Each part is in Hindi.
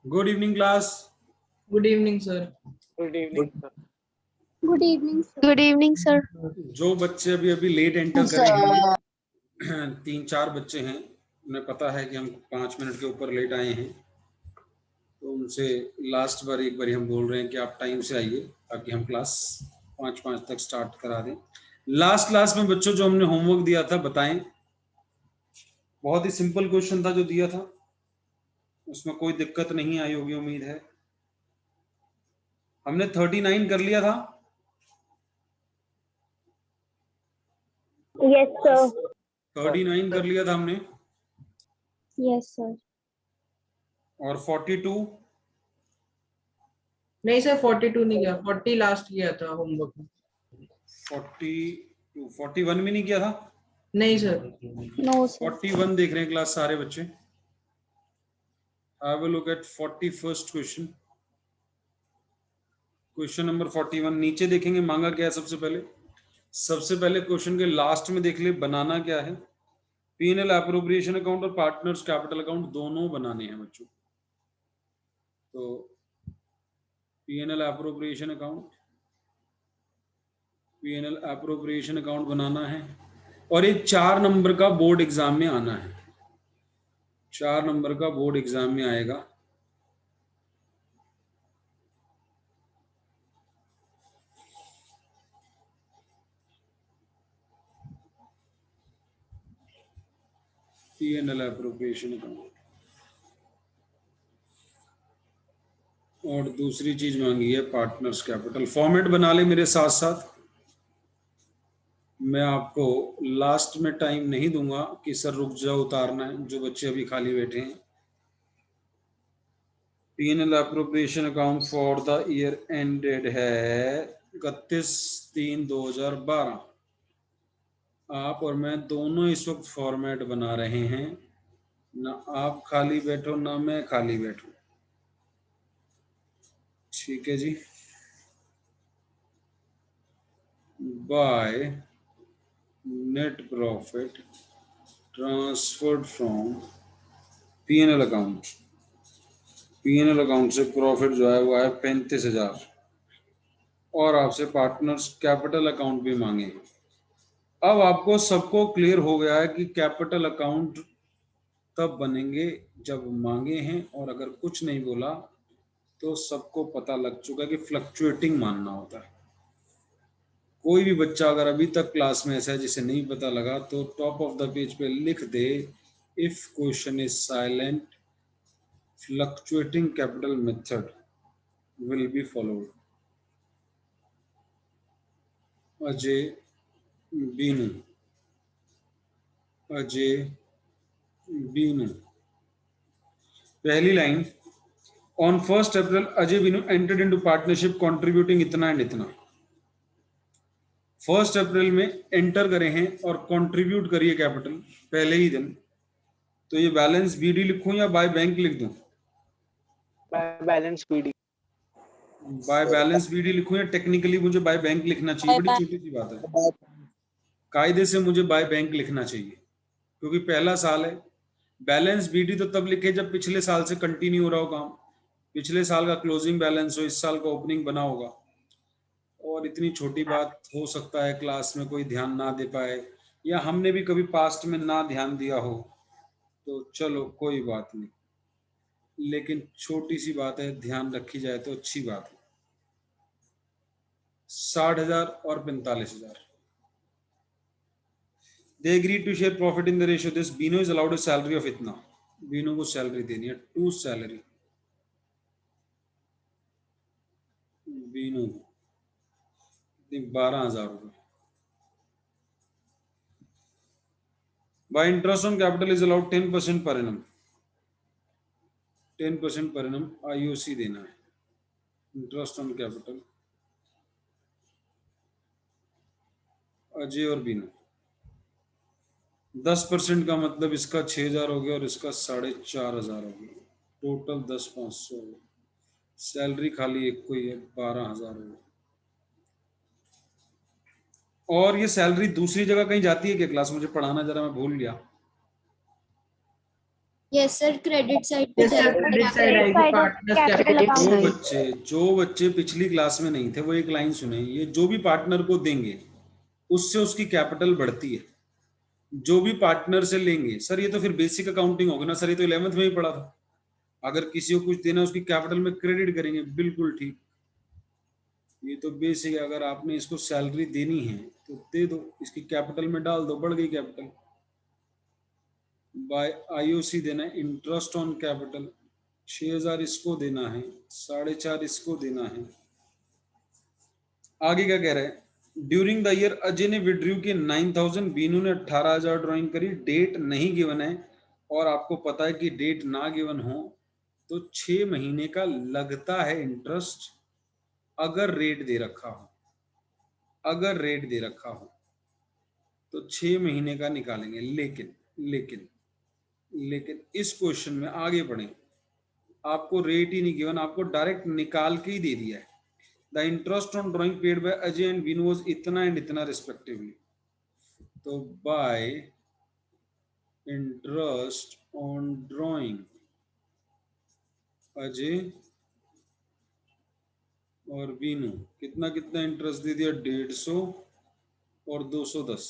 Good evening class. Good evening sir. Good evening sir. Good evening sir. Good evening sir. जो बच्चे अभी अभी लेट एंटर करेंगे, 3-4 बच्चे हैं, उन्हें पता है कि हम 5 मिनट के ऊपर लेट आए हैं, तो उनसे लास्ट बार एक बार हम बोल रहे हैं कि आप टाइम से आइए ताकि हम क्लास 5:05 तक स्टार्ट करा दें। लास्ट क्लास में बच्चों जो हमने होमवर्क दिया था बताएं। बहुत ही सिंपल क्वेश्चन था जो दिया था, उसमें कोई दिक्कत नहीं आई होगी उम्मीद है। हमने 39 कर लिया था। Yes sir. 39 कर लिया था हमने। Yes sir. और 42 नहीं सर 42 नहीं किया, 40 लास्ट किया था होमवर्क में। 42 41 में नहीं किया था। नहीं सर। No sir. 41 देख रहे हैं क्लास सारे बच्चे। Have a look at 41st question. Question number 41 नीचे देखेंगे मांगा क्या है। सबसे पहले क्वेश्चन के लास्ट में देख ले बनाना क्या है। P&L एप्रोप्रिएशन अकाउंट और पार्टनर्स कैपिटल अकाउंट दोनों बनाने हैं बच्चों। तो P&L एप्रोप्रिएशन अकाउंट बनाना है और ये 4 नंबर का बोर्ड एग्जाम में आना है। 4 नंबर का बोर्ड एग्जाम में आएगा। P&L एप्रोप्रिएशन अकाउंट और दूसरी चीज मांगी है पार्टनर्स कैपिटल। फॉर्मेट बना ले मेरे साथ साथ। मैं आपको लास्ट में टाइम नहीं दूंगा कि सर रुक जाओ उतारना है, जो बच्चे अभी खाली बैठे हैं। P&L appropriation account for the year ended है 31/3/2012। आप और मैं दोनों इस वक्त फॉर्मेट बना रहे हैं, ना आप खाली बैठो ना मैं खाली बैठूं। ठीक है जी। By net profit transferred from P&L account. P&L account से प्रॉफिट जो है वो है 35,000 और आपसे पार्टनर्स कैपिटल अकाउंट भी मांगे। अब आपको सबको क्लियर हो गया है कि कैपिटल अकाउंट तब बनेंगे जब मांगे हैं, और अगर कुछ नहीं बोला तो सबको पता लग चुका है कि फ्लक्चुएटिंग मानना होता है। कोई भी बच्चा अगर अभी तक क्लास में ऐसा है जिसे नहीं पता लगा तो टॉप ऑफ द पेज पे लिख दे, if question is silent fluctuating capital method will be followed. Ajay Binu, Ajay Binu. पहली line, on 1 April Ajay Binu entered into partnership contributing इतना एंड इतना। 1 अप्रैल में एंटर करे हैं और कंट्रीब्यूट करिए कैपिटल पहले ही दिन। तो ये बैलेंस बीडी लिखूं या बाय बैंक लिख दूं? Balance BD. By balance BD लिखूं या टेक्निकली मुझे बाय बैंक लिखना चाहिए? बड़ी छोटी सी बात है, कायदे से मुझे बाय बैंक लिखना चाहिए क्योंकि पहला साल है। बैलेंस बीडी तो तब लिखे जब पिछले साल से कंटिन्यू हो रहा हो काम, पिछले साल का क्लोजिंग बैलेंस हो, इस साल का ओपनिंग बना होगा। और इतनी छोटी बात हो सकता है क्लास में कोई ध्यान ना दे पाए, या हमने भी कभी पास्ट में ना ध्यान दिया हो, तो चलो कोई बात नहीं, लेकिन छोटी सी बात है, ध्यान रखी जाए तो अच्छी बात है। 60,000 और 45,000। They agreed to share profit in the ratio this. Bino is allowed a salary of इतना। बीनो को सैलरी देनी है, 2 सैलरी बीनो को 12,000 रुपए। By interest on capital is allowed 10% per annum। 10% पर annum IOC देना है। इंटरेस्ट ऑन कैपिटल अजय और बीनू। 10% का मतलब इसका 6,000 हो गया और इसका 4,500 हो गया, टोटल 10,500 हो गया। सैलरी खाली एक को ही है, 12,000 हो गया। और ये सैलरी दूसरी जगह कहीं जाती है क्या क्लास? मुझे पढ़ाना जरा, मैं भूल गया। यस सर, क्रेडिट साइड पे yes sir, जाएगा। credit side आएगी Side of partners capital capital। account. जो बच्चे पिछली क्लास में नहीं थे वो एक लाइन सुने, ये जो भी पार्टनर को देंगे उससे उसकी कैपिटल बढ़ती है। जो भी पार्टनर से लेंगे, सर ये तो फिर बेसिक अकाउंटिंग होगा ना सर, ये तो 11th में ही पढ़ा था। अगर किसी को कुछ देना उसकी कैपिटल में क्रेडिट करेंगे, बिल्कुल ठीक, ये तो बेसिक है। अगर आपने इसको सैलरी देनी है तो दे दो, इसकी कैपिटल में डाल दो, बढ़ गई कैपिटल। बाय आईओसी देना है, इंटरेस्ट ऑन कैपिटल, 6000 इसको देना है, 4.5 इसको देना है। आगे क्या कह रहे हैं, ड्यूरिंग द ईयर अजय ने विड्रू के 9000, बीनू ने 18000 ड्राइंग करी, डेट नहीं गिवन है और आपको पता है कि डेट ना गिवन हो तो 6 महीने का लगता है इंटरेस्ट, अगर रेट दे रखा हो, अगर रेट दे रखा हो तो 6 महीने का निकालेंगे। लेकिन लेकिन लेकिन इस क्वेश्चन में आगे बढ़े, आपको रेट ही नहीं गिवन, आपको डायरेक्ट निकाल के ही दे दिया है। The interest on drawing paid by Ajay and Binu was इतना एंड इतना रिस्पेक्टिवली। तो bye interest on drawing Ajay और बीनू कितना कितना इंटरेस्ट दे दिया, 150 और 210,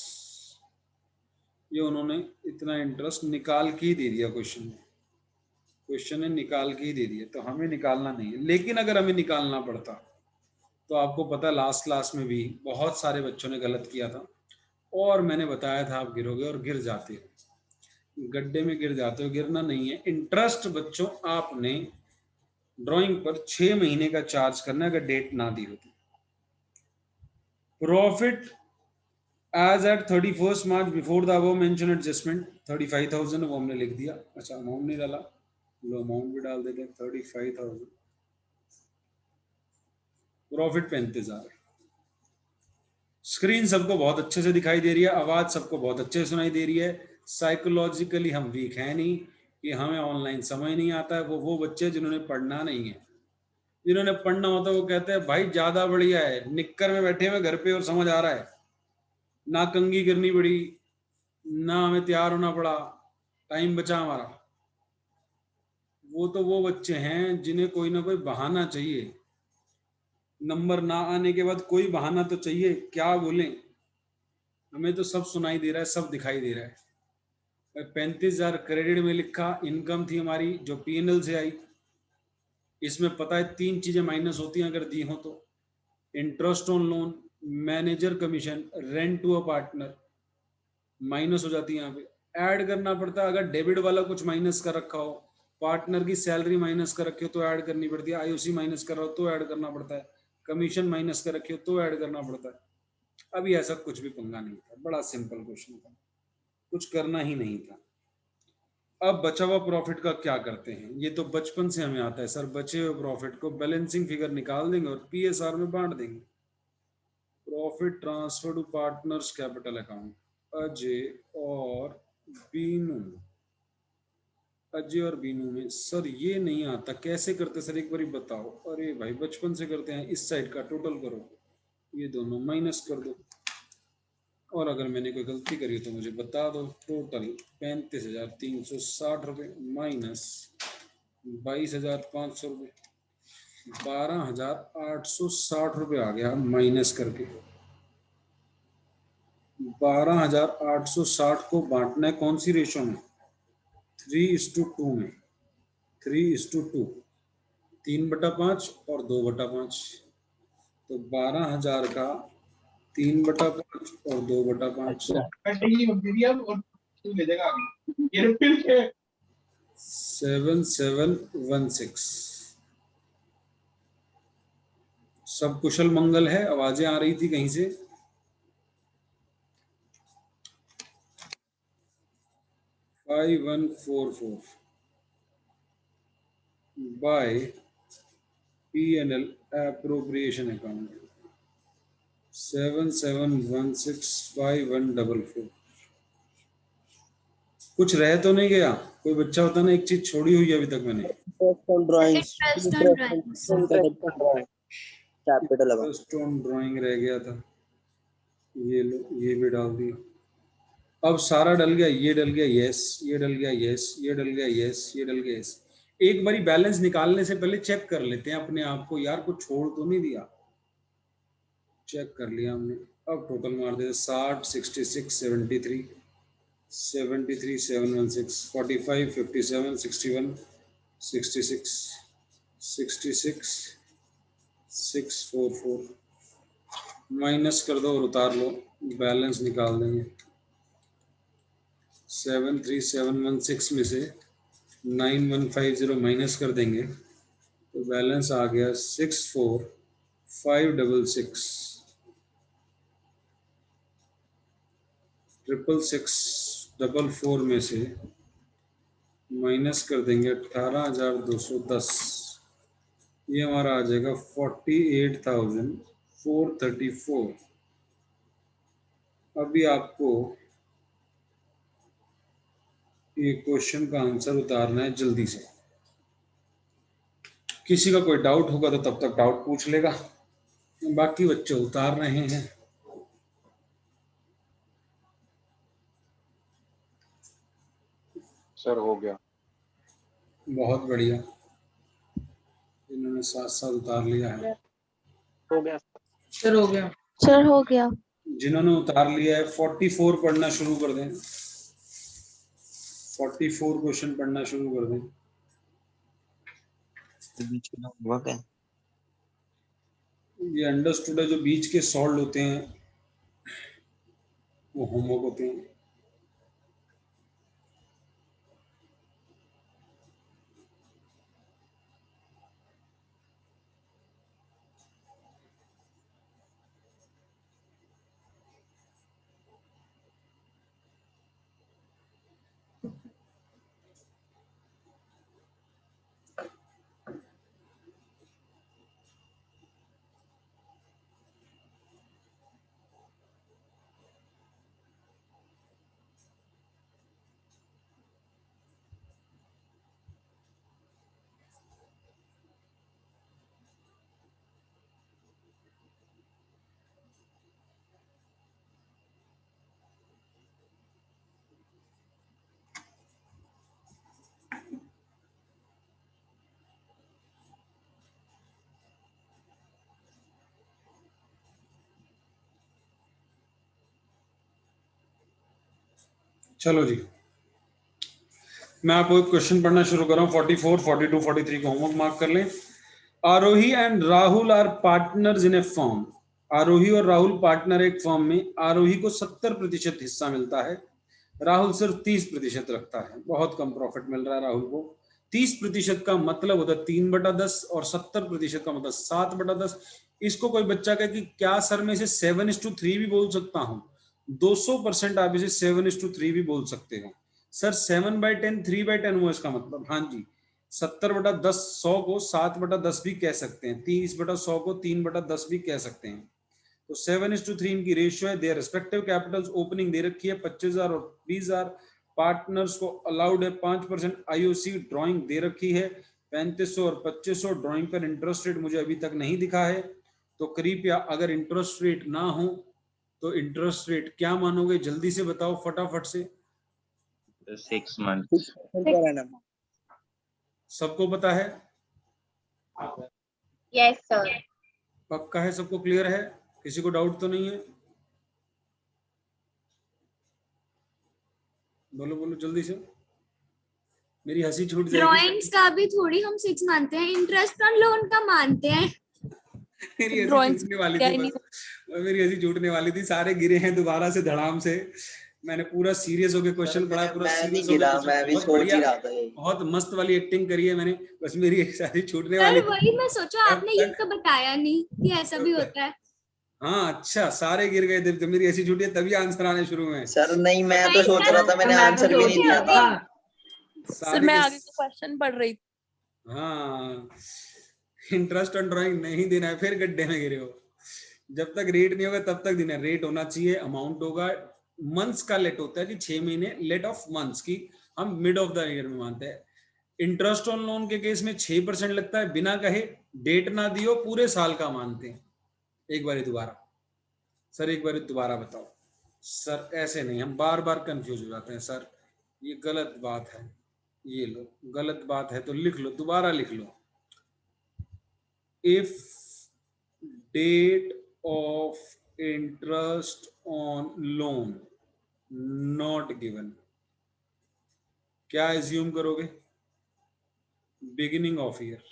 ये उन्होंने इतना इंटरेस्ट निकाल के ही दे दिया। क्वेश्चन ने निकाल के ही दे दिया, तो हमें निकालना नहीं है। लेकिन अगर हमें निकालना पड़ता तो आपको पता लास्ट क्लास में भी बहुत सारे बच्चों ने गलत किया था और मैंने बताया था आप गिरोगे और गिर जाते हो, गड्ढे में गिर जाते हो, गिरना नहीं है। इंटरेस्ट बच्चों आपने ड्राइंग पर 6 महीने का चार्ज करना है अगर डेट ना दी होती। Profit as at 31 March before the above mention adjustment 35,000 वो हमने लिख दिया। अच्छा अमाउंट नहीं डाला, लो अमाउंट भी डाल देते हैं 35,000। प्रॉफिट 35,000। स्क्रीन सबको बहुत अच्छे से दिखाई दे रही है, आवाज सबको बहुत अच्छे से सुनाई दे रही है। साइकोलॉजिकली हम वीक है नहीं कि हमें ऑनलाइन समझ नहीं आता है। वो बच्चे जिन्होंने पढ़ना नहीं है, जिन्होंने पढ़ना होता है वो कहते हैं भाई ज्यादा बढ़िया है, निक्कर में बैठे हुए घर पे और समझ आ रहा है, ना कंघी करनी पड़ी, ना हमें तैयार होना पड़ा, टाइम बचा हमारा। वो तो वो बच्चे हैं जिन्हें कोई ना कोई बहाना चाहिए, नंबर ना आने के बाद कोई बहाना तो चाहिए, क्या बोलें। हमें तो सब सुनाई दे रहा है, सब दिखाई दे रहा है। 35,000 क्रेडिट में लिखा, इनकम थी हमारी जो पीएनएल से आई। इसमें पता है 3 चीजें माइनस होती हैं अगर दी हो तो, interest on loan, manager commission, rent to a partner, minus हो जाती है। यहाँ पे ऐड करना पड़ता है, अगर डेबिट वाला कुछ माइनस कर रखा हो, पार्टनर की सैलरी माइनस कर रखी हो तो ऐड करनी पड़ती है, आईओसी माइनस कर रहा हो तो ऐड करना पड़ता है, कमीशन माइनस कर रखी हो तो ऐड करना पड़ता है। अभी ऐसा कुछ भी पंगा नहीं था, बड़ा सिंपल क्वेश्चन था, कुछ करना ही नहीं था। अब बचा हुआ प्रॉफिट का क्या करते हैं, ये तो बचपन से हमें आता है सर, बचे हुए प्रॉफिट को बैलेंसिंग फिगर निकाल देंगे और पीएसआर में बांट देंगे। Profit transfer to partners capital account, Ajay और बीनू, अजय और बीनू में सर ये नहीं आता, कैसे करते सर एक बार बताओ। अरे भाई बचपन से करते हैं, इस साइड का टोटल करो, ये दोनों माइनस कर दो, और अगर मैंने कोई गलती करी तो मुझे बता दो। टोटल 35,360 रुपये माइनस 22,500 रुपये, 12,860 रुपये आ गया माइनस करके। 12,860 को बांटना है कौन सी रेशो में, 3:2 में, 3:2, 3/5 और 2/5। तो 12,000 का 3/5 और 2/5, 7716। सब कुशल मंगल है, आवाजें आ रही थी कहीं से? $5144 बाय P&L appropriation account 77165144। कुछ रह तो नहीं गया? कोई बच्चा होता ना, एक चीज छोड़ी हुई है अभी तक मैंने। कैपिटल स्टोन ड्राइंग रह गया था, ये लो, ये भी डाल दिया। अब सारा डल गया, ये डल गया यस, ये डल गया यस, ये डल गया यस, ये डल गया यस। एक बारी बैलेंस निकालने से पहले चेक कर लेते हैं अपने आप को, यार कुछ छोड़ तो नहीं दिया। चेक कर लिया हमने। अब टोटल मार देते 60, 66, 73, 73, 716, 45, 57, 61, 66, 66, 644। माइनस कर दो और उतार लो, बैलेंस निकाल देंगे। 73716 में से 9150 माइनस कर देंगे तो बैलेंस आ गया 64566। 66644 में से माइनस कर देंगे 18210, ये हमारा आ जाएगा 48,434। अभी आपको ये क्वेश्चन का आंसर उतारना है जल्दी से। किसी का कोई डाउट होगा तो तब तक डाउट पूछ लेगा, बाकी बच्चे उतार रहे हैं। सर हो गया। बहुत बढ़िया, इन्होंने साथ साथ उतार लिया है। हो गया सर हो गया। सर हो गया। जिन्होंने उतार लिया है 44 पढ़ना शुरू कर दें। 44 क्वेश्चन पढ़ना शुरू कर दें। हुआ क्या? ये अंडरस्टूड है, जो बीच के सॉल्व होते हैं वो होमवर्क होते हैं। चलो जी, मैं आपको एक क्वेश्चन पढ़ना शुरू कर रहा हूँ। 44, 42, 43 को होमवर्क मार्क कर लें। Aarohi and Rahul are partners in a firm. Aarohi और राहुल पार्टनर एक फर्म में। आरोही को 70% हिस्सा मिलता है, राहुल सिर्फ 30% रखता है। बहुत कम प्रॉफिट मिल रहा है राहुल को। 30% का मतलब होता है 3/10 और 70% का मतलब 7/10। इसको कोई बच्चा कहे कि क्या सर मैं इसे 7:3 भी बोल सकता हूँ? 200% आप इसे 7:3 भी बोल सकते हो। सर 7/10 3/10 हुआ इसका मतलब? हाँ जी, 70/10 100 को 7/10 भी कह सकते हैं, 30/100 को 3/10 भी कह सकते हैं। तो 7:3 इनकी रेशियो है। देयर रिस्पेक्टिव कैपिटल्स ओपनिंग दे रखी है 25,000 और 20,000। पार्टनर्स को अलाउड है 5% आईओसी। ड्राइंग दे रखी है 3500 और 2500। ड्राइंग पर इंटरेस्ट रेट मुझे अभी तक नहीं दिखा है, तो कृपया अगर इंटरेस्ट रेट ना हो तो इंटरेस्ट रेट क्या मानोगे? जल्दी से बताओ फटाफट से। 6 months। सबको पता है? Yes sir. पक्का है? सबको क्लियर है? किसी को डाउट तो नहीं है? बोलो बोलो जल्दी से, मेरी हंसी छूट जाएगी। ड्राइंग्स का भी थोड़ी हम 6 मानते हैं, इंटरेस्ट ऑन लोन का मानते हैं। मेरी हंसी छूटने वाली थी, बस मेरी हंसी छूटने वाली थी। सारे गिरे हैं दोबारा से धड़ाम से। मैंने पूरा सीरियस होकर क्वेश्चन पढ़ा, पूरा सीरियस होकर, बहुत बढ़िया, बहुत मस्त वाली एक्टिंग करी है मैंने, बस मेरी हंसी छूटने वाली सर थी। वही मैं सोचा आपने ये तो बताया नहीं कि ऐसा भी होता है। हाँ अच्छा, सारे गिर गए थे, मेरी ऐसी छुट्टी है तभी आंसर आने शुरू हुए। सर नहीं, मैं तो सोच रहा था, मैंने आंसर भी नहीं दिया था। सर मैं आगे का क्वेश्चन पढ़ रही थी। हाँ, इंटरेस्ट ऑन ड्राइंग नहीं देना है, फिर गड्ढे में गिरे हो। जब तक रेट नहीं होगा तब तक देना है। रेट होना चाहिए, अमाउंट होगा। मंथ्स का लेट होता है कि 6 महीने, लेट ऑफ मंथ्स की हम मिड ऑफ द ईयर में मानते हैं। इंटरेस्ट ऑन लोन के केस में 6% लगता है, बिना कहे डेट ना दियो पूरे साल का मानते हैं। एक बार दोबारा सर, एक बार दोबारा बताओ। सर ऐसे नहीं, हम बार बार कंफ्यूज हो जाते हैं सर, ये गलत बात है। ये लो, गलत बात है तो लिख लो, दोबारा लिख लो। If date of interest on loan not given, क्या एज्यूम करोगे? Beginning of year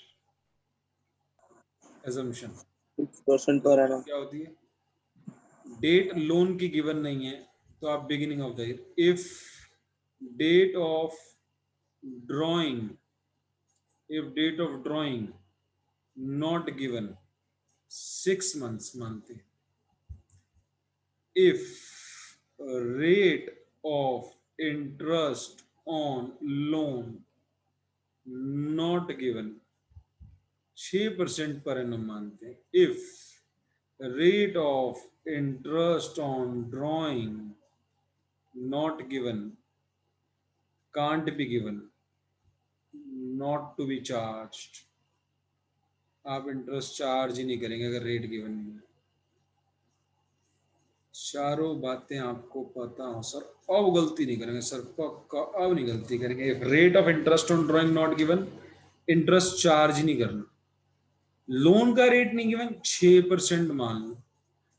assumption 6% per annum। क्या होती है? डेट लोन की गिवन नहीं है तो आप beginning of the year. If date of drawing, if date of drawing not given 6 months मानते हैं। if rate of interest on loan not given 6% per annum मानते हैं। if rate of interest on drawing not given, can't be given, not to be charged, आप इंटरेस्ट चार्ज ही नहीं करेंगे अगर रेट गिवन नहीं है। चारों बातें आपको पता हो सर, अब गलती नहीं करेंगे सर, पक्का अब नहीं गलती करेंगे। Rate of interest on drawing not given, interest charge ही नहीं करना। लोन का रेट नहीं गिवन 6% मान लो।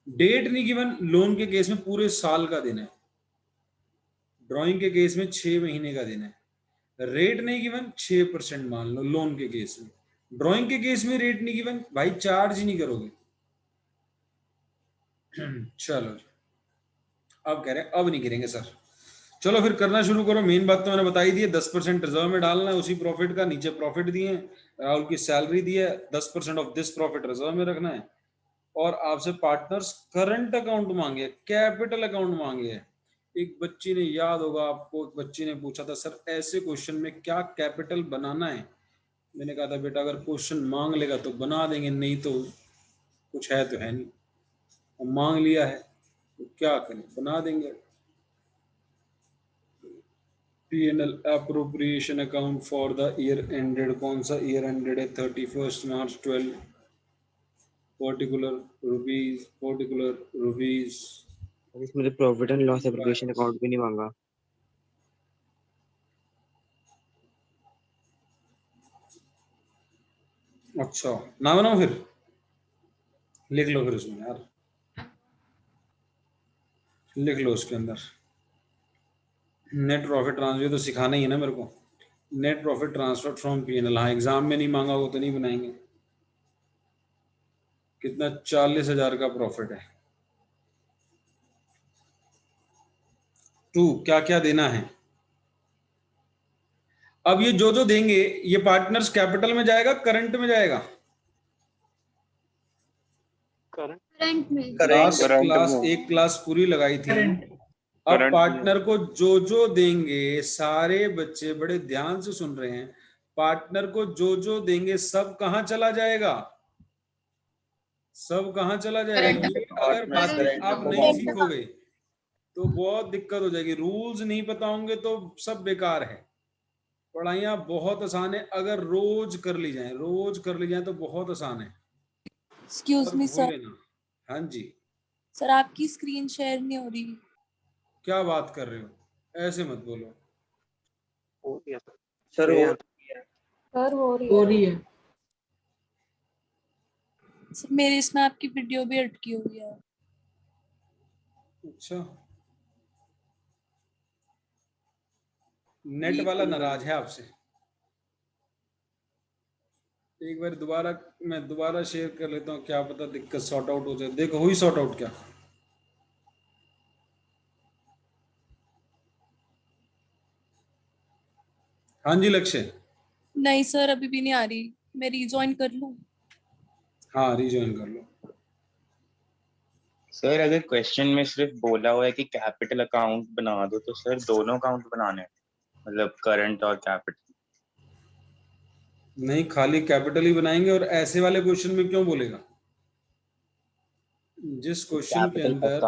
डेट नहीं गिवन, लोन के केस में पूरे साल का दिन है, ड्राइंग के केस में 6 महीने का दिन है। रेट नहीं गिवन 6% मान लो लोन के केस में, ड्राइंग के केस में रेट नहीं गिवन, भाई चार्ज ही नहीं करोगे। चलो अब कह रहे हैं अब नहीं गिरेंगे सर। चलो फिर करना शुरू करो। मेन बात तो मैंने बताई दी है, 10% रिजर्व में डालना है उसी प्रॉफिट का। नीचे प्रॉफिट दिए हैं, राहुल की सैलरी दी है, 10% ऑफ दिस प्रॉफिट रिजर्व में रखना है। और आपसे पार्टनर्स करंट अकाउंट मांगे, कैपिटल अकाउंट मांगे। एक बच्ची ने, याद होगा आपको, एक बच्ची ने पूछा था सर ऐसे क्वेश्चन में क्या कैपिटल बनाना है। मैंने कहा था बेटा अगर क्वेश्चन मांग लेगा तो बना देंगे, नहीं तो कुछ है तो है नहीं। और मांग लिया है तो क्या करें, बना देंगे। P&L appropriation account for the year ended, कौन सा ईयर एंडेड है? 31 मार्च 12, पर्टिकुलर रुपीज। इसमें profit and loss application account भी नहीं मांगा। अच्छा ना बनाओ फिर, लिख लो फिर उसमें यार, लिख लो उसके अंदर नेट प्रॉफिट ट्रांसफर। तो सिखाना ही है ना मेरे को, net profit transfer from P&L। हाँ एग्जाम में नहीं मांगा वो तो नहीं बनाएंगे। कितना? 40,000 का प्रॉफिट है। 2 क्या क्या देना है? अब ये जो देंगे ये पार्टनर्स कैपिटल में जाएगा, करंट में जाएगा? करंट में। लास्ट क्लास एक क्लास पूरी लगाई थी। अब पार्टनर को जो देंगे, सारे बच्चे बड़े ध्यान से सुन रहे हैं, पार्टनर को जो देंगे सब कहां चला जाएगा? सब कहां चला जाएगा? ये अगर बातें आप नहीं सीखोगे तो बहुत दिक्कत हो जाएगी। रूल्स नहीं पता होंगे तो सब बेकार है। पढ़ाइयाँ बहुत आसान है, अगर रोज कर ली जाए तो बहुत आसान है। Excuse me sir. हाँ जी सर आपकी स्क्रीन शेयर नहीं हो रही। क्या बात कर रहे हो, ऐसे मत बोलो। सर हो रही है। सर मेरे इसमें आपकी वीडियो भी अटकी हुई है। अच्छा, नेट वाला नाराज है आपसे। एक बार दोबारा मैं दोबारा शेयर कर लेता हूँ, क्या पता दिक्कत सॉर्ट आउट हो जाए। देखो हुई सॉर्ट आउट क्या? हाँ जी लक्ष्य। नहीं सर अभी भी नहीं आ रही, मैं रीजॉइन कर लूं? हाँ रीजॉइन कर लो। सर अगर क्वेश्चन में सिर्फ बोला हुआ है कि कैपिटल अकाउंट बना दो तो सर दोनों अकाउंट बनाने हैं, मतलब करंट और कैपिटल? नहीं, खाली कैपिटल ही बनाएंगे। और ऐसे वाले क्वेश्चन में क्यों बोलेगा? जिस क्वेश्चन के अंदर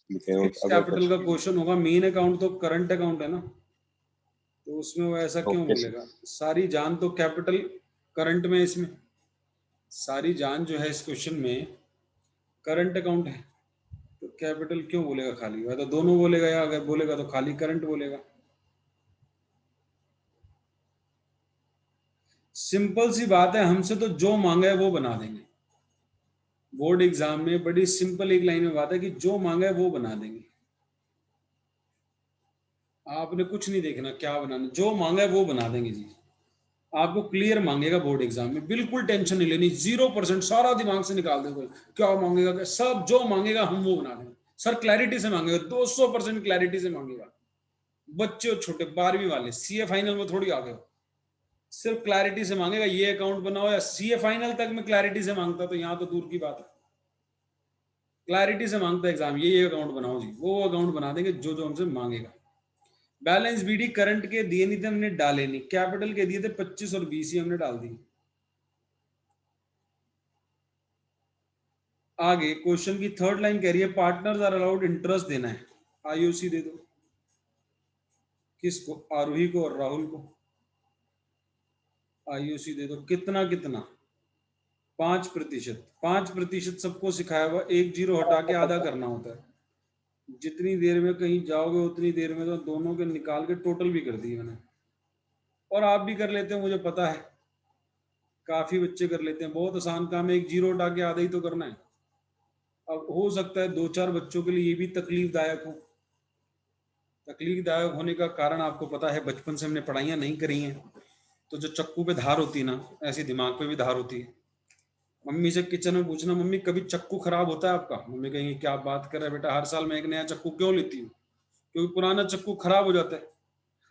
फिक्स कैपिटल का क्वेश्चन होगा, मेन अकाउंट तो करंट अकाउंट है ना, तो उसमें वो ऐसा क्यों बोलेगा? सारी जान तो कैपिटल करंट में, इसमें सारी जान जो है इस क्वेश्चन में करंट अकाउंट है, तो कैपिटल क्यों बोलेगा खाली? या तो दोनों बोलेगा, या अगर बोलेगा तो खाली करंट बोलेगा। सिंपल सी बात है, हमसे तो जो मांगा है वो बना देंगे। बोर्ड एग्जाम में बड़ी सिंपल एक लाइन में बात है कि जो मांगा है वो बना देंगे। आपने कुछ नहीं देखना क्या बनाना, जो मांगा है वो बना देंगे जी। आपको क्लियर मांगेगा बोर्ड एग्जाम में, बिल्कुल टेंशन नहीं लेनी, 0%। सारा दिमाग से निकाल देगा क्या मांगेगा, क्या सब जो मांगेगा हम वो बना देंगे। सर क्लैरिटी से मांगेगा, 200% क्लैरिटी से मांगेगा। बच्चे और छोटे 12वीं वाले, सीए फाइनल में थोड़ी आ गए हो, सिर्फ क्लैरिटी से मांगेगा ये अकाउंट बनाओ। या सीए फाइनल तक में क्लैरिटी से मांगता तो यहाँ तो दूर की बात है। क्लैरिटी से मांगता है एग्जाम, ये अकाउंट बनाओ जी, वो अकाउंट बना देंगे जो जो हमसे मांगेगा। बैलेंस बीडी करंट के दिए नहीं थे, हमने डाले नहीं। कैपिटल के दिए थे 25 और 20 ही हमने डाल दिए। आगे क्वेश्चन की थर्ड लाइन कह रही है पार्टनर्स आर अलाउड इंटरेस्ट देना है। आईओसी दे दो। किसको? आरोही को और राहुल को। आईओसी दे दो। कितना कितना? 5%। 5% सबको सिखाया हुआ, एक जीरो हटा के आधा करना होता है। जितनी देर में कहीं जाओगे उतनी देर में तो दोनों के निकाल के टोटल भी कर दिए मैंने। और आप भी कर लेते हैं, मुझे पता है, काफी बच्चे कर लेते हैं। बहुत आसान काम है, एक जीरो हटा के आधा ही तो करना है। अब हो सकता है 2-4 बच्चों के लिए ये भी तकलीफदायक हो। तकलीफदायक होने का कारण आपको पता है, बचपन से हमने पढ़ाइयाँ नहीं करी हैं, तो जो चक्कू पे धार होती है ना, ऐसी दिमाग पे भी धार होती है। मम्मी से किचन में पूछना, मम्मी कभी चक्कू खराब होता है आपका? मम्मी कहेंगे क्या बात कर रहा है बेटा, हर साल मैं एक नया चक्कू क्यों लेती हूँ? क्योंकि पुराना चक्कू खराब हो जाता है।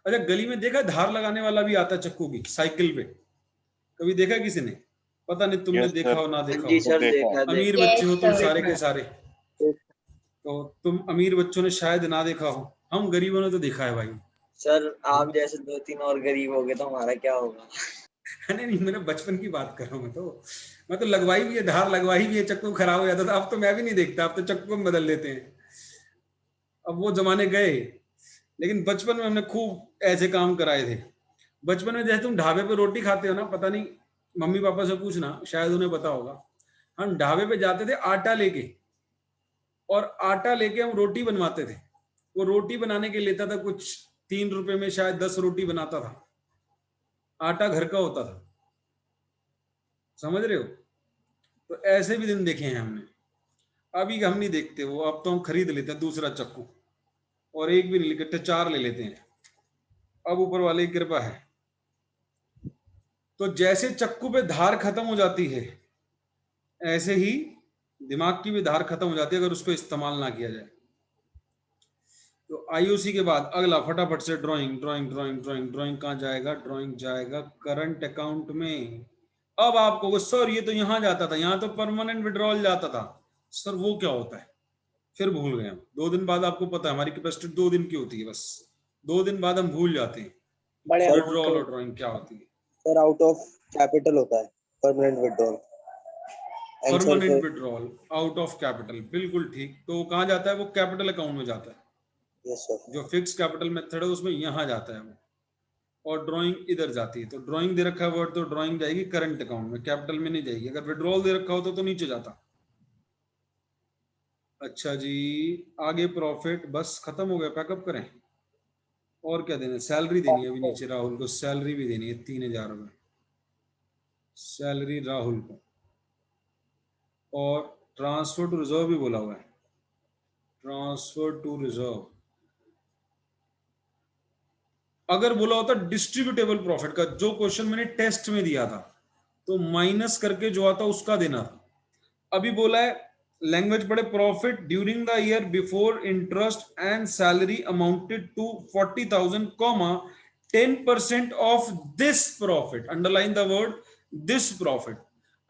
अच्छा, गली में देखा धार लगाने वाला भी आता है चक्कू की, साइकिल पे, कभी देखा किसी ने? पता नहीं तुमने Yes, देखा sir. हो ना देखा जी हो। सर, देखा देखा अमीर देखा। बच्चे हो तुम Yes, सारे sir. के सारे, तो तुम अमीर बच्चों ने शायद ना देखा हो, हम गरीबों ने तो देखा है भाई। सर आप जैसे 2-3 और गरीब हो गए तो हमारा क्या होगा? नहीं नहीं, मैंने बचपन की बात कर रहा हूँ। मैं तो लगवाई भी है, धार लगवाई भी है, चक्कू खराब हो जाता था। अब तो मैं भी नहीं देखता, अब तो चक्कू में बदल लेते हैं। अब वो जमाने गए, लेकिन बचपन में हमने खूब ऐसे काम कराए थे। बचपन में जैसे तुम ढाबे पे रोटी खाते हो ना, पता नहीं मम्मी पापा से पूछना, शायद उन्हें पता होगा। हम ढाबे पे जाते थे आटा लेके, और आटा लेके हम रोटी बनवाते थे। वो रोटी बनाने के लेता था कुछ 3 रुपए में, शायद 10 रोटी बनाता था। आटा घर का होता था, समझ रहे हो? तो ऐसे भी दिन देखे हैं हमने। अभी हम नहीं देखते वो, अब तो हम खरीद लेते हैं दूसरा चक्कू, और एक भी नहीं, इकट्ठे 4 ले लेते हैं। अब ऊपर वाले की कृपा है। तो जैसे चक्कू पे धार खत्म हो जाती है, ऐसे ही दिमाग की भी धार खत्म हो जाती है अगर उसको इस्तेमाल ना किया जाए। तो आईओसी के बाद अगला फटाफट से drawing drawing drawing drawing drawing कहाँ जाएगा? ड्राइंग जाएगा करंट अकाउंट में। अब आपको सर ये तो यहाँ जाता था, यहाँ तो परमानेंट विड्रॉल जाता था। सर वो क्या होता है? फिर भूल गए हम। 2 दिन बाद, आपको पता है हमारी कैपेसिटी 2 दिन की होती है बस, 2 दिन बाद हम भूल जाते हैं बड़े विड्रॉल और ड्राइंग क्या होती है। सर आउट ऑफ कैपिटल होता है permanent withdrawal. Permanent withdrawal out of capital, बिल्कुल ठीक। तो वो कहाँ जाता है? वो कैपिटल अकाउंट में जाता है। Yes sir. जो फिक्स कैपिटल मेथड है उसमें यहाँ जाता है वो, और ड्राइंग इधर जाती है। तो ड्राइंग दे रखा है वर्ड, तो ड्राइंग जाएगी करंट अकाउंट में, कैपिटल में नहीं जाएगी। अगर विड्रॉल दे रखा हो तो नीचे जाता। अच्छा जी, आगे प्रॉफिट बस खत्म हो गया, पैकअप करें। और क्या देना? सैलरी देनी है अभी नीचे, राहुल को सैलरी भी देनी है 3000 रुपये सैलरी राहुल को। और ट्रांसफर टू रिजर्व भी बोला हुआ है, ट्रांसफर टू रिजर्व। अगर बोला होता डिस्ट्रीब्यूटेबल प्रॉफिट का, जो क्वेश्चन मैंने टेस्ट में दिया था, तो माइनस करके जो आता उसका देना था। अभी बोला है लैंग्वेज पढ़े, profit during the year before interest and salary amounted to 40,000, 10% of this profit, underline the word this profit.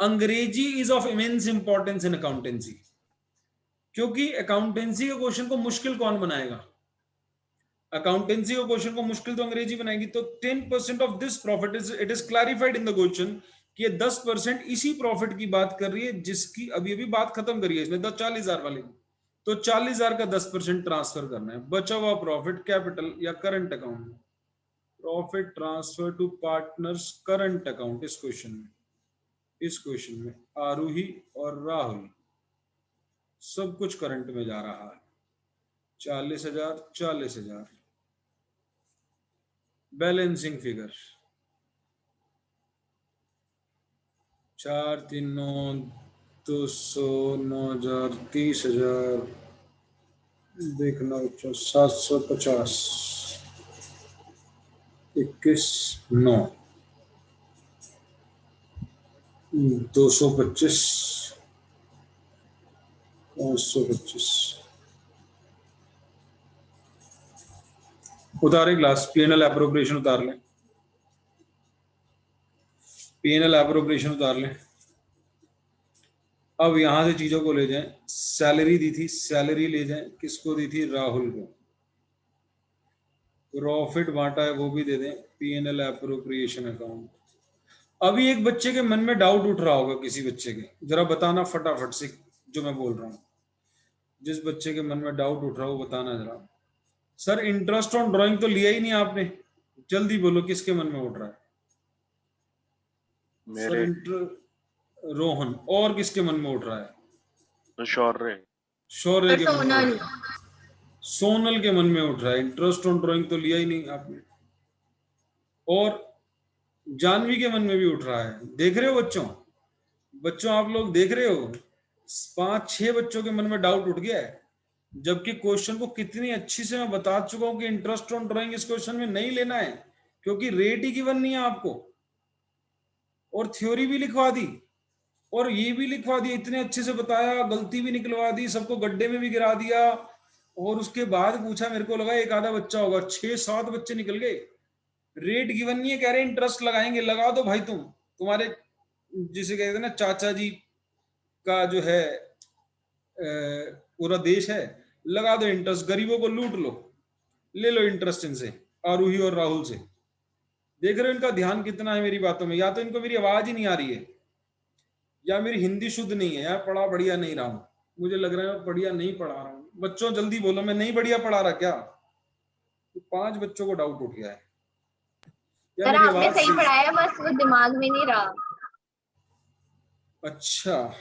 अंग्रेजी is of immense importance in accountancy, क्योंकि अकाउंटेंसी के क्वेश्चन को मुश्किल कौन बनाएगा? अकाउंटेंसी के क्वेश्चन को मुश्किल तो अंग्रेजी बनाएगी। तो 10% of this profit it is clarified in the question कि ये 10% इसी प्रॉफिट की बात कर रही है जिसकी अभी अभी बात खत्म करी है इसमें 40,000 वाले की। तो 40,000 का 10% ट्रांसफर करना है। बचा हुआ प्रॉफिट कैपिटल या करंट अकाउंट में, profit transfer to partners current account. इस क्वेश्चन में आरूही और राहुल सब कुछ करंट में जा रहा है। 40,000 40,000 बैलेंसिंग फिगर 4 3 9 200 9,000 30,000 देखना बच्चों 750 21 9 225 525 उतारे ग्लास। पीएनएल एप्रोप्रिएशन उतार लें, पीएनएल एप्रोप्रिएशन उतार लें। अब यहां से चीजों को ले जाएं। सैलरी दी थी, सैलरी ले जाएं। किसको दी थी? राहुल को। प्रॉफिट बांटा है वो भी दे दें। PNL appropriation account. अभी एक बच्चे के मन में डाउट उठ रहा होगा, किसी बच्चे के, जरा बताना फटाफट से जो मैं बोल रहा हूं। जिस बच्चे के मन में डाउट उठ रहा हो बताना जरा। सर इंटरेस्ट ऑन ड्राइंग तो लिया ही नहीं आपने, जल्दी बोलो किसके मन में उठ रहा है? सर रोहन। और किसके मन में उठ रहा है? शौर्य के मन में उठ रहा है। सोनल के मन में उठ रहा है। इंटरेस्ट ऑन ड्राइंग तो लिया ही नहीं आपने। और जानवी के मन में भी उठ रहा है। देख रहे हो बच्चों आप लोग देख रहे हो, 5-6 बच्चों के मन में डाउट उठ गया है, जबकि क्वेश्चन को कितनी अच्छी से मैं बता चुका हूं कि इंटरेस्ट ऑन ड्राइंग इस क्वेश्चन में नहीं लेना है, क्योंकि रेट ही गिवन नहीं है आपको, और थ्योरी भी लिखवा दी और ये भी लिखवा दिया, इतने अच्छे से बताया, गलती भी निकलवा दी, सबको गड्ढे में भी गिरा दिया। और उसके बाद पूछा, मेरे को लगा एक आधा बच्चा होगा, 6-7 बच्चे निकल गए। रेट गिवन नहीं है, कह रहे इंटरेस्ट लगाएंगे। लगा दो भाई, तुम्हारे जिसे कहते हैं ना चाचा जी का जो है पूरा देश है, लगा दो इंटरेस्ट, गरीबों को लूट लो, ले लो इंटरेस्ट इनसे, आरूही और राहुल से। देख रहे हो इनका ध्यान कितना है मेरी बातों में। या तो इनको मेरी आवाज ही नहीं आ रही है, या मेरी हिंदी शुद्ध नहीं है, या पढ़ा बढ़िया नहीं रहा हूं। मुझे लग रहा है बढ़िया नहीं पढ़ा रहा हूं। बच्चों जल्दी बोलो, मैं नहीं बढ़िया पढ़ा रहा क्या? 5 बच्चों को डाउट उठ गया है। सर आपने सही पढ़ाया, बस वो दिमाग में नहीं रहा। अच्छा,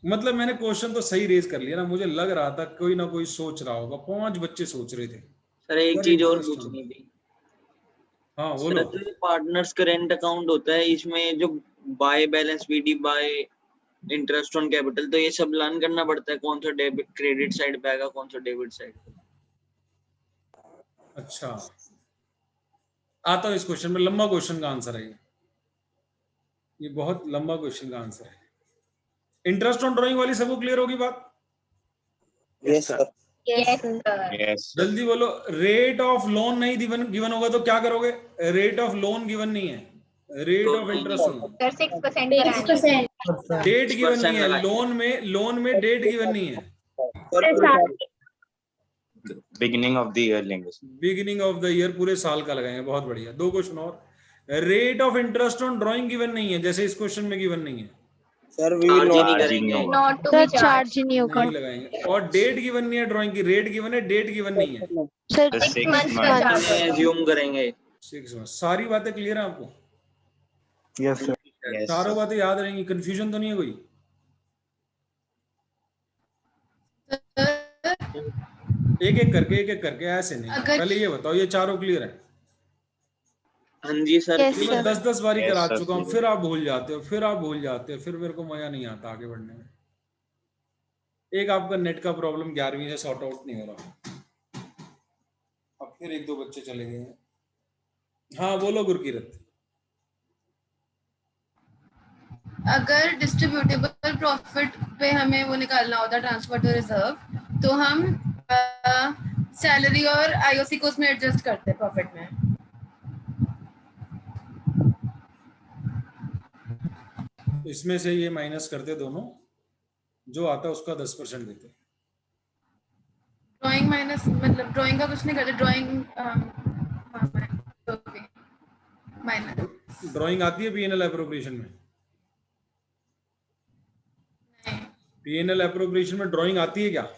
मतलब मैंने क्वेश्चन तो सही रेज कर लिया ना। मुझे लग रहा था कोई ना कोई सोच रहा होगा। 5 बच्चे सोच रहे थे। सर एक चीज और पूछनी थी। हाँ बोलो। सर पार्टनर्स करेंट अकाउंट होता है, इसमें जो by balance BD by interest on capital, तो ये सब लर्न करना पड़ता है, कौन सा डेबिट क्रेडिट साइड पे आएगा, कौन सा डेबिट साइड पे। अच्छा, आता है इस क्वेश्चन में। लंबा क्वेश्चन का आंसर है ये बहुत लंबा क्वेश्चन का आंसर है। इंटरेस्ट ऑन ड्राइंग वाली सबको क्लियर होगी बात? Yes sir. यस जल्दी बोलो। रेट ऑफ लोन नहीं गिवन होगा तो क्या करोगे? रेट ऑफ लोन गिवन नहीं है, rate of interest 6%। Date given नहीं है लोन में डेट गिवन नहीं है। बिगिनिंग ऑफ द ईयर लेंगे। बिगिनिंग ऑफ द ईयर पूरे साल का लगाएंगे। बहुत बढ़िया। 2 क्वेश्चन और। Rate of interest on drawing given नहीं है, जैसे इस क्वेश्चन में गिवन नहीं है। सर वी विल नॉट करेंगे, सर चार्ज नहीं होगा, नहीं लगाएंगे। और डेट गिवन नहीं है ड्राइंग की, रेट गिवन है, डेट गिवन नहीं है। सर 6 months एज्यूम करेंगे। 6 months। सारी बातें क्लियर है आपको? Yes sir. चारों बातें याद रहेंगी, कंफ्यूजन तो नहीं है कोई? एक एक करके ऐसे नहीं। पहले ये बताओ, ये चारों क्लियर है? हाँ जी सर। ये मैं 10 बारी Yes, करा sir, चुका हूँ, clear। फिर आप भूल जाते हो, फिर मेरे को मजा नहीं आता आगे बढ़ने में। एक आपका नेट का प्रॉब्लम 11वीं से सॉर्ट आउट नहीं हो रहा। अब फिर 1-2 बच्चे चले गए हैं। हाँ बोलो गुरकीरत। अगर डिस्ट्रीब्यूटेबल प्रॉफिट पे हमें वो निकालना होता ट्रांसफर टू रिजर्व, तो हम सैलरी और आईओसी को उसमें एडजस्ट करते हैं प्रॉफिट में। इसमें से ये माइनस करते दोनों, जो आता है उसका 10% देते। ड्राइंग माइनस मतलब ड्राइंग का कुछ नहीं करते। ड्राइंग माइनस ड्राइंग आती है पीएनएल एप्रोप्रिएशन में? पीएनएल एप्रोप्रिएशन में ड्राइंग आती है क्या?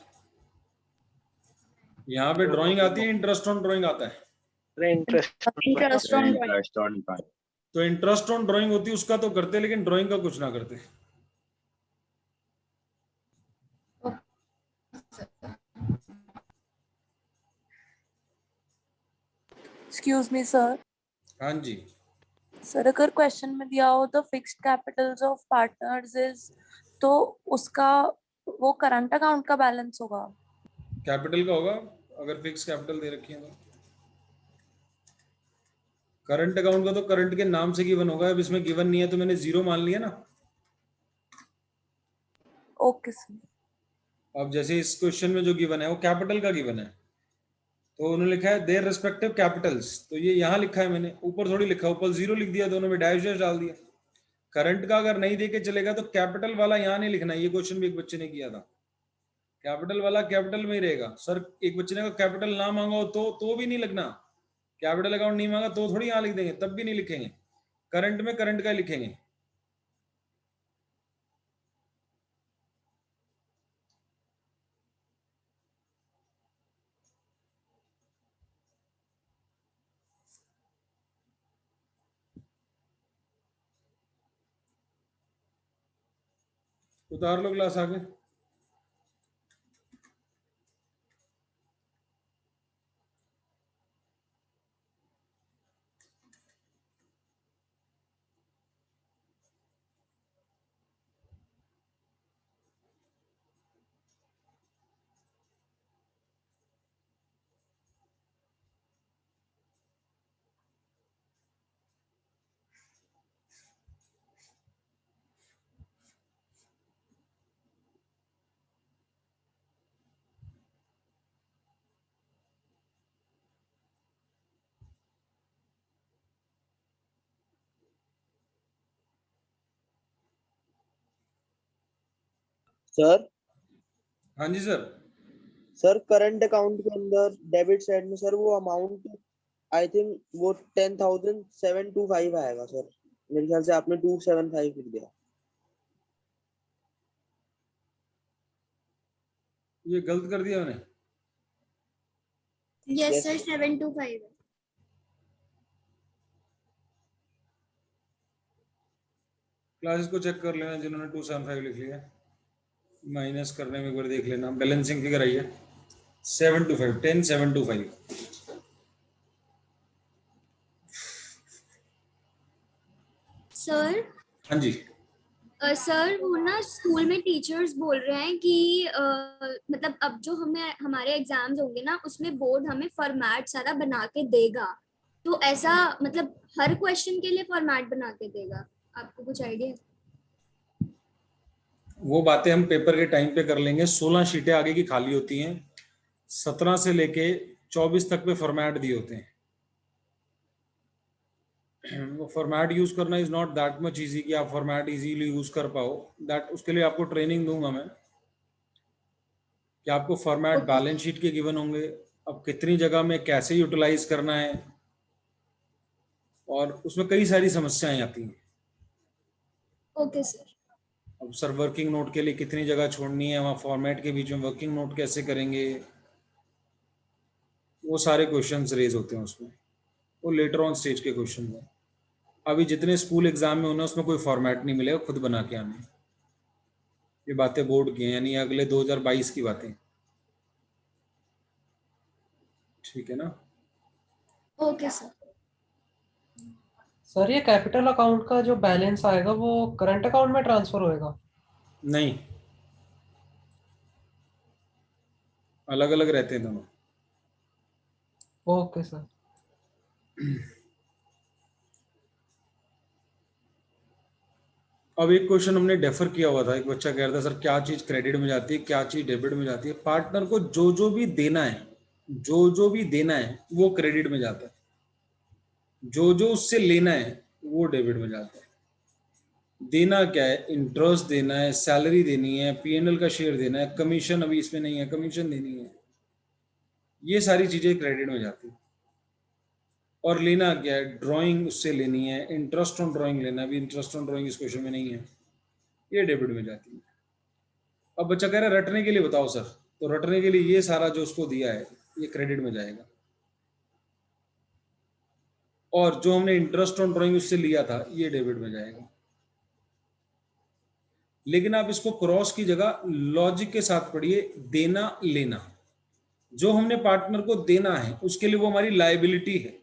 यहाँ पे ड्राइंग आती है, इंटरेस्ट ऑन ड्राइंग आता है। इंटरेस्ट ऑन तो इंटरेस्ट ऑन ड्राइंग होती है उसका तो करते, लेकिन ड्राइंग का कुछ ना करते। एक्सक्यूज मी सर, हाँ जी, सर अगर क्वेश्चन में दिया हो the fixed Capitals of partners is, तो उसका वो करंट अकाउंट का बैलेंस होगा। कैपिटल का होगा अगर फिक्स कैपिटल दे रखी है तो। करंट अकाउंट का तो करंट के नाम से गिवन होगा, अब इसमें गिवन नहीं है तो मैंने जीरो मान लिया ना। Okay sir. अब जैसे इस क्वेश्चन में जो गिवन है वो कैपिटल का गिवन है, तो उन्होंने लिखा है देयर रिस्पेक्टिव कैपिटल्स, तो ये यहाँ लिखा है मैंने, ऊपर थोड़ी लिखा, ऊपर जीरो लिख दिया, दोनों में डैश डैश डाल दिया। करंट का अगर नहीं देके चलेगा तो कैपिटल वाला यहाँ नहीं लिखना है। ये क्वेश्चन भी एक बच्चे ने किया था, कैपिटल वाला कैपिटल में ही रहेगा। सर एक बच्चे ने कैपिटल ना मांगा हो तो भी नहीं लिखना, कैपिटल अकाउंट नहीं मांगा तो थोड़ी यहाँ लिख देंगे, तब भी नहीं लिखेंगे, करंट में करंट का लिखेंगे। उतार लो ग्लास आगे। सर हाँ जी सर। सर करंट अकाउंट के अंदर डेबिट साइड में सर वो अमाउंट आई थिंक वो 10,725 आएगा सर, मेरे ख्याल से आपने 275 लिख दिया। ये गलत कर दिया मैंने। यस सर 725 है। क्लासेस को चेक कर लेना जिन्होंने 275 लिख लिया, माइनस करने में एक बार देख लेना, बैलेंसिंग फिगर आई है 725, 10725। सर हाँ जी सर वो ना स्कूल में टीचर्स बोल रहे हैं कि मतलब अब जो हमें हमारे एग्जाम्स होंगे ना उसमें बोर्ड हमें फॉर्मेट सारा बना के देगा, तो ऐसा मतलब हर क्वेश्चन के लिए फॉर्मेट बना के देगा, आपको कुछ आइडिया है? वो बातें हम पेपर के टाइम पे कर लेंगे। 16 शीटें आगे की खाली होती हैं, 17 से लेके 24 तक पे फॉर्मेट दिए होते हैं। वो फॉर्मेट यूज करना is not that much easy कि आप फॉर्मेट इजीली यूज कर पाओ, दैट उसके लिए आपको ट्रेनिंग दूंगा मैं कि आपको फॉर्मेट बैलेंस शीट के गिवन होंगे, अब कितनी जगह में कैसे यूटिलाइज करना है, और उसमें कई सारी समस्याएं आती हैं। Okay sir. अब सर वर्किंग नोट के लिए कितनी जगह छोड़नी है, वहाँ फॉर्मेट के बीच में वर्किंग नोट कैसे करेंगे, वो सारे क्वेश्चंस रेज होते हैं उसमें, वो लेटर ऑन स्टेज के क्वेश्चन हैं। अभी जितने स्कूल एग्जाम में होना उसमें कोई फॉर्मेट नहीं मिलेगा, खुद बना के आने। ये बातें बोर्ड की हैं, यानी अगले 2022 की बातें, ठीक है ना? Okay sir. सर ये कैपिटल अकाउंट का जो बैलेंस आएगा वो करंट अकाउंट में ट्रांसफर होएगा? नहीं, अलग अलग रहते हैं दोनों। Okay sir. अब एक क्वेश्चन हमने डेफर किया हुआ था, एक बच्चा कह रहा था सर क्या चीज क्रेडिट में जाती है, क्या चीज डेबिट में जाती है। पार्टनर को जो जो भी देना है, जो जो भी देना है वो क्रेडिट में जाता है, जो जो उससे लेना है वो डेबिट में जाता है। देना क्या है, इंटरेस्ट देना है, सैलरी देनी है, पीएनएल का शेयर देना है, कमीशन अभी इसमें नहीं है, कमीशन देनी है, ये सारी चीजें क्रेडिट में जाती है। और लेना क्या है, ड्राइंग उससे लेनी है, इंटरेस्ट ऑन ड्राइंग लेना है, अभी इंटरेस्ट ऑन ड्राइंग इस क्वेश्चन में नहीं है, ये डेबिट में जाती है। अब बच्चा कह रहा है रटने के लिए बताओ सर, तो रटने के लिए ये सारा जो उसको दिया है ये क्रेडिट में जाएगा, और जो हमने इंटरेस्ट ऑन ड्राइंग उससे लिया था ये डेबिट में जाएगा। लेकिन आप इसको क्रॉस की जगह लॉजिक के साथ पढ़िए, देना लेना, जो हमने पार्टनर को देना है उसके लिए वो हमारी लायबिलिटी है,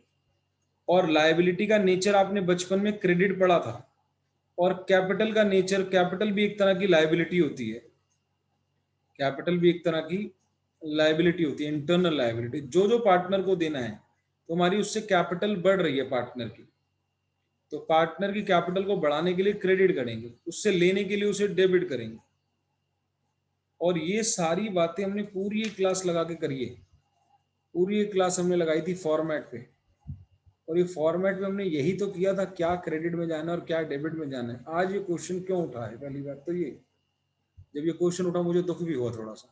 और लायबिलिटी का नेचर आपने बचपन में क्रेडिट पढ़ा था, और कैपिटल का नेचर, कैपिटल भी एक तरह की लायबिलिटी होती है, कैपिटल भी एक तरह की लायबिलिटी होती है, इंटरनल लायबिलिटी। जो जो पार्टनर को देना है तो हमारी उससे कैपिटल बढ़ रही है पार्टनर की, तो पार्टनर की कैपिटल को बढ़ाने के लिए क्रेडिट करेंगे, उससे लेने के लिए उसे डेबिट करेंगे। और ये सारी बातें हमने पूरी एक क्लास लगा के करी है, पूरी एक क्लास हमने लगाई थी फॉर्मेट पे, और ये फॉर्मेट में हमने यही तो किया था, क्या क्रेडिट में जाना है और क्या डेबिट में जाना है। आज ये क्वेश्चन क्यों उठा है? पहली बात तो ये, जब ये क्वेश्चन उठा मुझे दुख भी हुआ थोड़ा सा।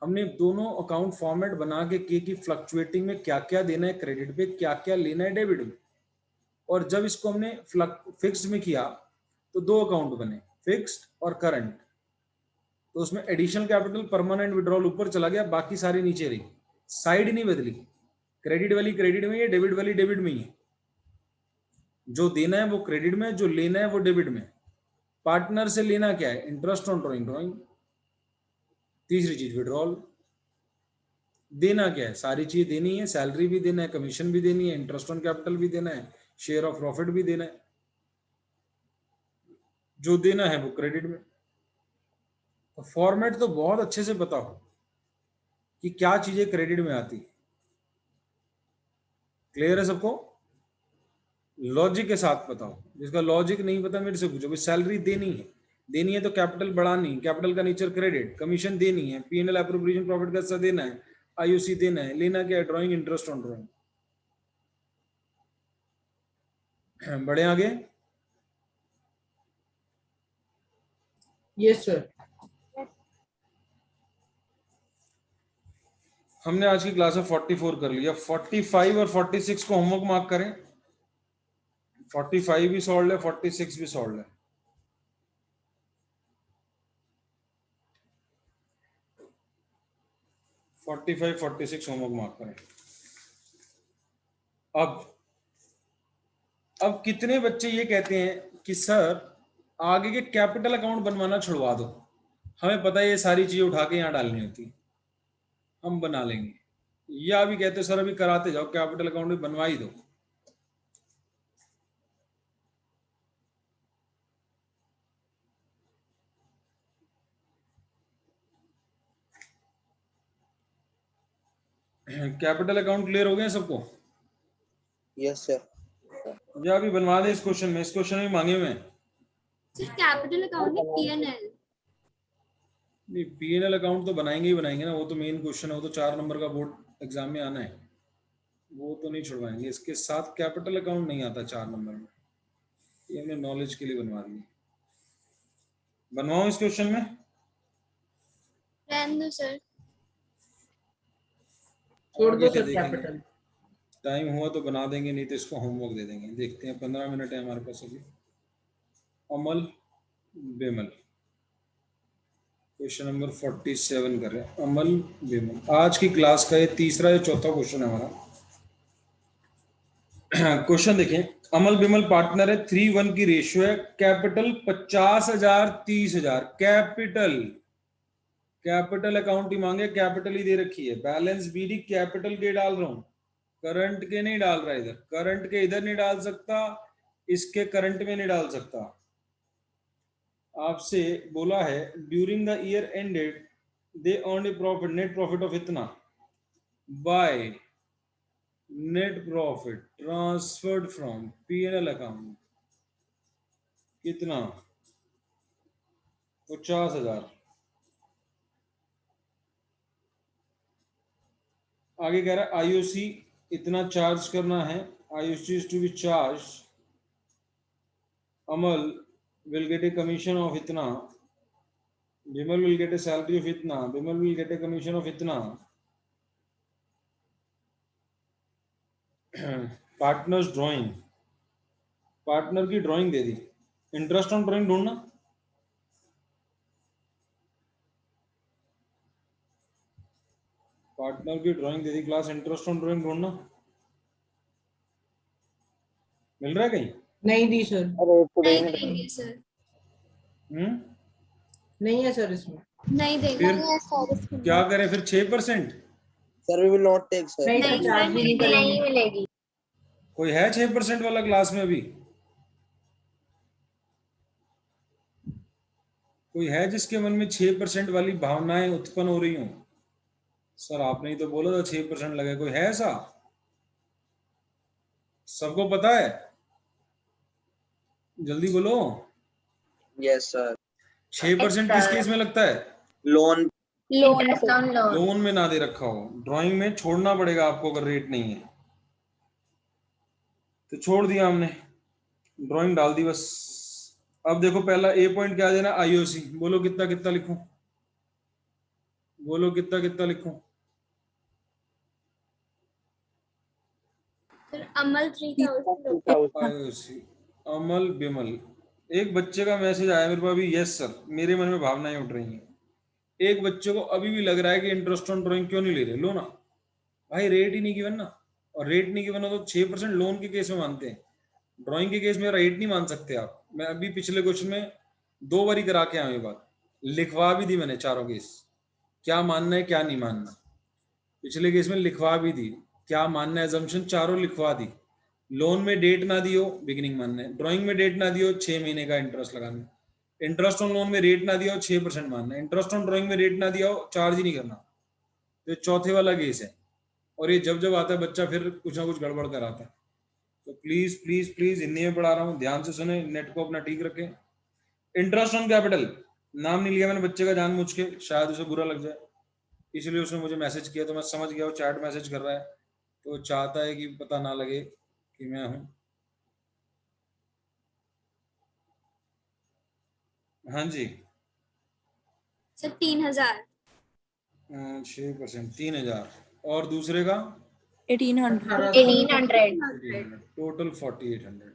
हमने दोनों अकाउंट फॉर्मेट बना के किए कि फ्लक्चुएटिंग में क्या क्या देना है क्रेडिट पे, क्या क्या लेना है डेबिट में। और जब इसको हमने फिक्स्ड में किया तो दो अकाउंट बने, फिक्स्ड और करंट। तो उसमें एडिशनल कैपिटल परमानेंट विड्रॉल ऊपर चला गया, बाकी सारी नीचे रही, साइड नहीं बदली। क्रेडिट वाली क्रेडिट में ही है, डेबिट वाली डेबिट में ही है। जो देना है वो क्रेडिट में, जो लेना है वो डेबिट में। पार्टनर से लेना क्या है? Interest on drawing. तीसरी चीज विड्रॉल। देना क्या है? सारी चीज देनी है, सैलरी भी देना है, कमीशन भी देनी है, इंटरेस्ट ऑन कैपिटल भी देना है, शेयर ऑफ प्रॉफिट भी देना है। जो देना है वो क्रेडिट में। तो फॉर्मेट तो बहुत अच्छे से बताओ कि क्या चीजें क्रेडिट में आती। क्लियर है सबको? लॉजिक के साथ बताओ। जिसका लॉजिक नहीं पता मेरे से पूछो। सैलरी देनी है तो कैपिटल बढ़ानी, कैपिटल का नेचर क्रेडिट, कमीशन देनी है, पीएनएल एप्रोप्रिएशन प्रॉफिट का हिस्सा देना है, आईओसी देना है, लेना क्या है? Drawing, interest on drawing. बढ़े आगे? Yes sir. हमने आज की क्लास में 44 कर लिया। 45 और 46 को होमवर्क मार्क करें। 45 भी सॉल्व है, 46 भी सॉल्व है। (45, 46 होमवर्क मार्क करें। अब कितने बच्चे ये कहते हैं कि सर आगे के कैपिटल अकाउंट बनवाना छुड़वा दो, हमें पता है ये सारी चीजें उठा के यहाँ डालनी होती, हम बना लेंगे। या भी कहते सर अभी कराते जाओ, कैपिटल अकाउंट भी बनवा ही दो। कैपिटल अकाउंट क्लियर हो गए सबको? Yes sir. या अभी बनवा दे इस क्वेश्चन में, इस क्वेश्चन में मांगे हुए हैं। सर कैपिटल अकाउंट में पीएनएल। नहीं, पीएनएल अकाउंट तो बनाएंगे ही बनाएंगे ना, वो तो मेन क्वेश्चन है, वो तो 4 नंबर का बोर्ड एग्जाम में आना है, वो तो नहीं छुड़वाएंगे। इसके साथ कैपिटल अकाउंट नहीं आता 4 नंबर में, ये हमने नॉलेज के लिए बनवा दिए। बनवाओ इस क्वेश्चन में? रहने दो सर। छोड़ दो सर कैपिटल। टाइम हुआ तो बना देंगे, नहीं तो इसको होमवर्क दे देंगे। देखते हैं, 15 मिनट है हमारे पास अभी। अमल बेमल, क्वेश्चन नंबर 47 कर रहे हैं। अमल बेमल, आज की क्लास का ये तीसरा या चौथा क्वेश्चन है हमारा। क्वेश्चन देखें, अमल बेमल पार्टनर है, 3:1 की रेशियो है, कैपिटल 50,000 30,000। कैपिटल अकाउंट ही मांगे, कैपिटल ही दे रखी है। बैलेंस बीडी कैपिटल के डाल रहा हूं, करंट के नहीं डाल रहा। इधर करंट के इधर नहीं डाल सकता, इसके करंट में नहीं डाल सकता। आपसे बोला है during the year ended they earn a profit, net profit of इतना, by net profit transferred from PNL account कितना? 50,000। आगे कह रहा है आईओसी इतना चार्ज करना है, IOC is to be charge, Amal will get a commission of इतना, Bimal will get a salary of इतना, Bimal will get a commission of इतना। पार्टनर्स ड्राइंग, पार्टनर की drawing they the, interest on drawing ढूंढना। पार्टनर की drawing they the class, interest on drawing ढूंढना। मिल रहा है कहीं? नहीं दी सर। नहीं देंगे सर। नहीं है सर इसमें। नहीं देंगे। क्या करें फिर? 6%? Sir we will not take sir. नहीं सर, चार्ज भी नहीं नहीं करेंगे। मिलेगी। कोई है 6% वाला क्लास में अभी? कोई है जिसके मन में 6% वाली भावनाएं उत्पन्न हो रही हो? सर आपने ही तो बोला था 6% लगे, कोई है ऐसा? सबको पता है? जल्दी बोलो। Yes sir. 6% किस केस में लगता है? Loan interest on loan. Loan में ना दे रखा हो, ड्राइंग में छोड़ना पड़ेगा आपको अगर रेट नहीं है तो। छोड़ दिया हमने, ड्राइंग डाल दी बस। अब देखो पहला ए पॉइंट क्या देना, आईओसी। बोलो कितना कितना लिखूं? बोलो कितना कितना लिखूं? सर अमल 3000। आईओसी अमल बिमल। एक बच्चे का मैसेज आया मेरे पास अभी, यस सर, मेरे मन में भावनाएं उठ रही हैं। एक बच्चे को अभी भी लग रहा है कि इंटरेस्ट ऑन ड्राइंग क्यों नहीं ले रहे, लो ना भाई, रेट ही नहीं गिवन ना। और रेट नहीं गिवन हो तो 6% लोन के केस में मानते हैं, ड्राइंग के केस में रेट नहीं मान सकते आप। मैं अभी पिछले क्वेश्चन में 2 बारी करा के आया, ये बात लिखवा भी दी मैंने, चारों केस क्या मानना है क्या नहीं मानना। पिछले केस में लिखवा भी दी, क्या मानना है एजम्पशन चारों लिखवा दी। लोन में डेट ना दियो, बिगिनिंग मानना है। ड्राइंग में डेट ना दियो, 6 महीने का इंटरेस्ट लगाना है। इंटरेस्ट ऑन लोन में रेट ना दिया हो, 6% मानना है। इंटरेस्ट ऑन ड्राइंग में रेट ना दिया हो, चार्ज ही नहीं करना। तो चौथे वाला केस है। और ये जब जब आता है बच्चा फिर कुछ ना कुछ गड़बड़ कराता है। तो प्लीज प्लीज प्लीज, हिंदी में पढ़ा रहा हूँ, ध्यान से सुने, नेट को अपना ठीक रखें। इंटरेस्ट ऑन कैपिटल, नाम नहीं लिया मैंने बच्चे का जानबूझ के, शायद उसे बुरा लग जाए, इसलिए उसने मुझे मैसेज किया। तो मैं समझ गया वो चैट मैसेज कर रहा है, तो चाहता है कि पता ना लगे कि मैं हूं। हाँ जी सर 3000। 6%, 3000। और दूसरे का 1800। 1800। टोटल 4800।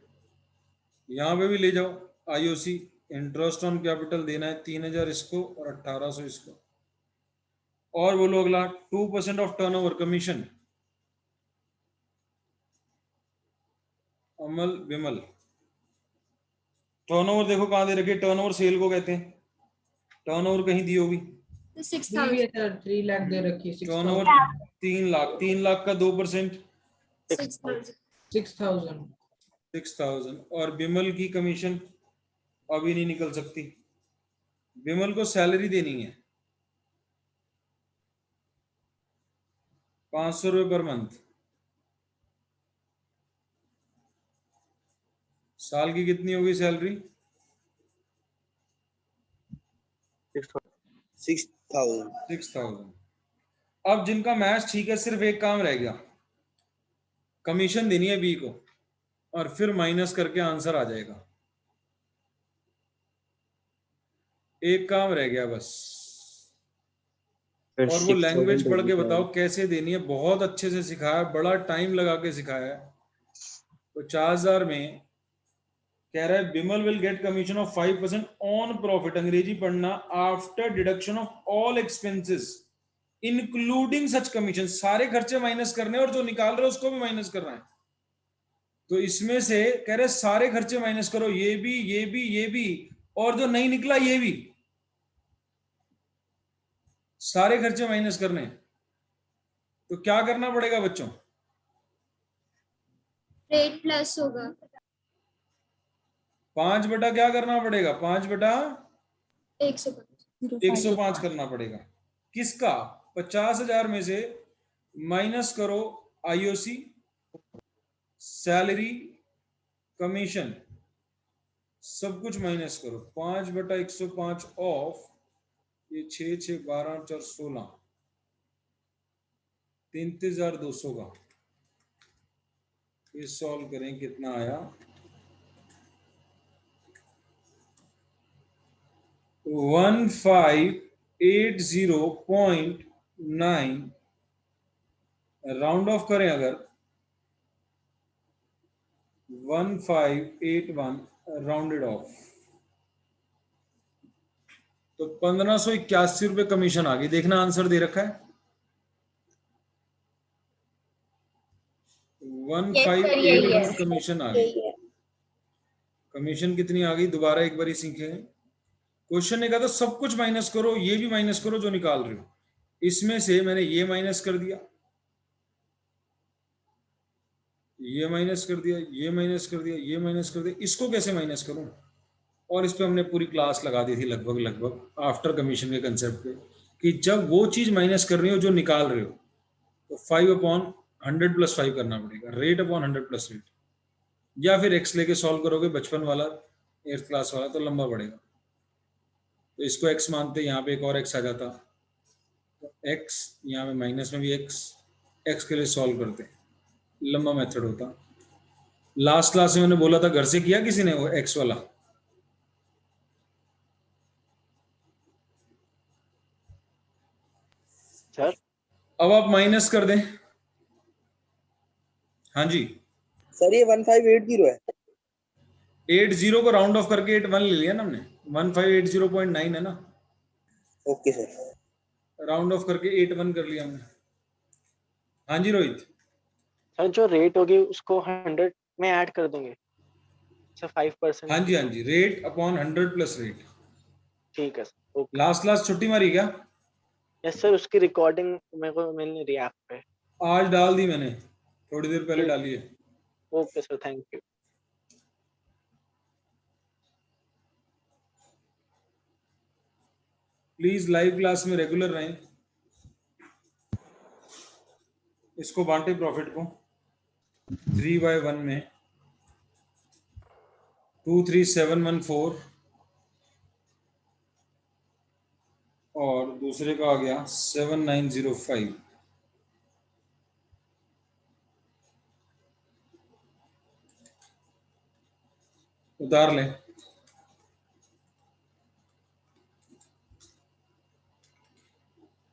यहाँ पे भी ले जाओ आईओसी। इंटरेस्ट ऑन कैपिटल देना है 3000 इसको और 1800 इसको। और बोलो अगला, 2% of turnover commission. Amal Vimal, turnover देखो कहाँ दे रखे, टर्नओवर सेल को कहते हैं। टर्नओवर कहीं दी होगी, 6000। 3 लाख दे रखी है। टर्नओवर 3 लाख, 3 लाख का 2% 6000। 6000। और विमल की कमीशन अभी नहीं निकल सकती, विमल को सैलरी देनी है 500 रुपए पर मंथ। साल की कितनी होगी सैलरी? 6000। अब जिनका मैच ठीक है, सिर्फ एक काम रह गया, कमीशन देनी है बी को, और फिर माइनस करके आंसर आ जाएगा। एक काम रह गया बस। और वो लैंग्वेज पढ़ के बताओ कैसे देनी है। बहुत अच्छे से सिखाया, बड़ा टाइम लगा के सिखाया है। 50,000 में कह रहा है Vimal will get commission of 5% on profit, अंग्रेजी पढ़ना, after deduction of all expenses including such commission. सारे खर्चे माइनस करने और जो निकाल रहे हो उसको भी माइनस करना है। तो इसमें से कह रहे सारे खर्चे माइनस करो, ये भी ये भी ये भी, और जो नहीं निकला ये भी, सारे खर्चे माइनस करने। तो क्या करना पड़ेगा बच्चों? रेट प्लस होगा 5 बटा क्या करना पड़ेगा? 5 बटा 105। 105 करना पड़ेगा। किसका? 50,000 में से माइनस करो आईओसी, सैलरी, कमीशन, सब कुछ माइनस करो। 5 बटा 105 ऑफ ये 6 6 12 4 16, 33,200 का। ये सॉल्व करें कितना आया? 1580.9, राउंड ऑफ करें अगर 1581 राउंडेड ऑफ, तो 1581 रुपए कमीशन आ गई। देखना आंसर दे रखा है 1581 कमीशन आ गई। कमीशन कितनी आ गई दोबारा एक बार ही सीखे। क्वेश्चन ने कहा था सब कुछ माइनस करो, ये भी माइनस करो जो निकाल रहे हो। इसमें से मैंने ये माइनस कर दिया, ये माइनस कर दिया, ये माइनस कर दिया, ये माइनस कर दिया, इसको कैसे माइनस करूं? और इस पे हमने पूरी क्लास लगा दी थी लगभग आफ्टर कमीशन के कंसेप्ट पे, कि जब वो चीज माइनस कर रही हो जो निकाल रहे हो, तो 5/100 + 5 करना पड़ेगा, रेट अपॉन 100 + रेट। या फिर एक्स लेके सॉल्व करोगे बचपन वाला 8th क्लास वाला, तो लंबा पड़ेगा। तो इसको एक्स मानते, यहाँ पे एक और एक्स आ जाता, तो एक्स यहाँ पे माइनस में भी एक्स के लिए सॉल्व करते, लंबा मेथड होता। लास्ट क्लास में मैंने बोला था, घर से किया किसी ने वो एक्स वाला? सर अब आप माइनस कर दें। हाँ जी, सर ये 1580 है। 80 को राउंड ऑफ करके 81 ले लिया ना हमने, 1580.9 है ना, ओके सर। राउंड ऑफ करके 81 कर लिया हमने। हाँ जी रोहित। सर जो रेट होगी उसको 100 में ऐड कर देंगे, सर 5%। हाँ जी, हाँ जी, रेट अपॉन 100 + रेट। ठीक है सर, ओके। लास्ट क्लास छुट्टी मारी क्या? यस सर, उसकी रिकॉर्डिंग मेरे को मिल नहीं रही ऐप पे। आज डाल दी मैंने, थोड़ी देर पहले ठीक। डाली है। Okay sir, thank you. Please live class में रेगुलर रहें। इसको बांटे प्रॉफिट को 3/1 में 23714 और दूसरे का आ गया 7905। उतार लें।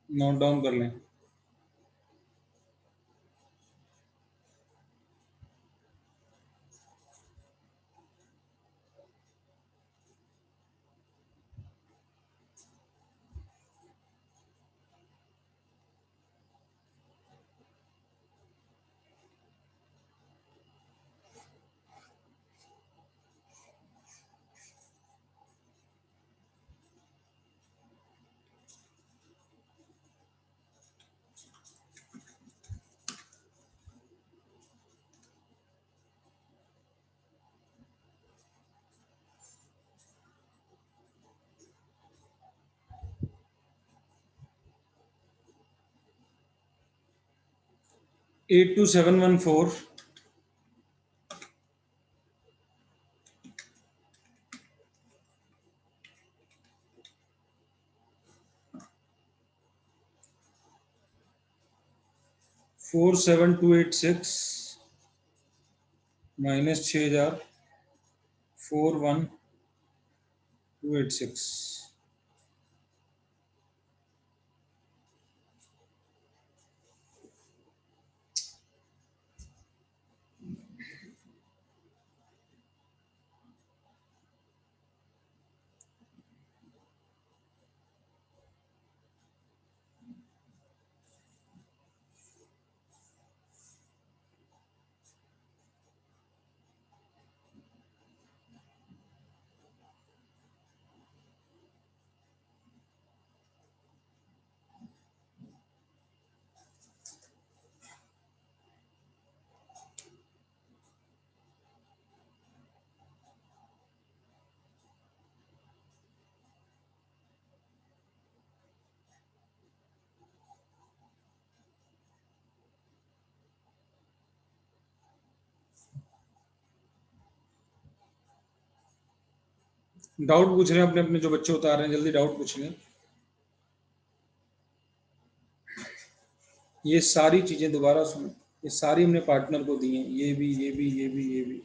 नोट डाउन कर लें। Eight 2714 47286 minus 6000 41286। डाउट पूछ रहे हैं अपने अपने जो बच्चे उतार रहे हैं, जल्दी डाउट पूछ लें। ये सारी चीजें दोबारा सुनो, ये सारी हमने पार्टनर को दी हैं, ये भी, ये भी, ये भी, ये भी,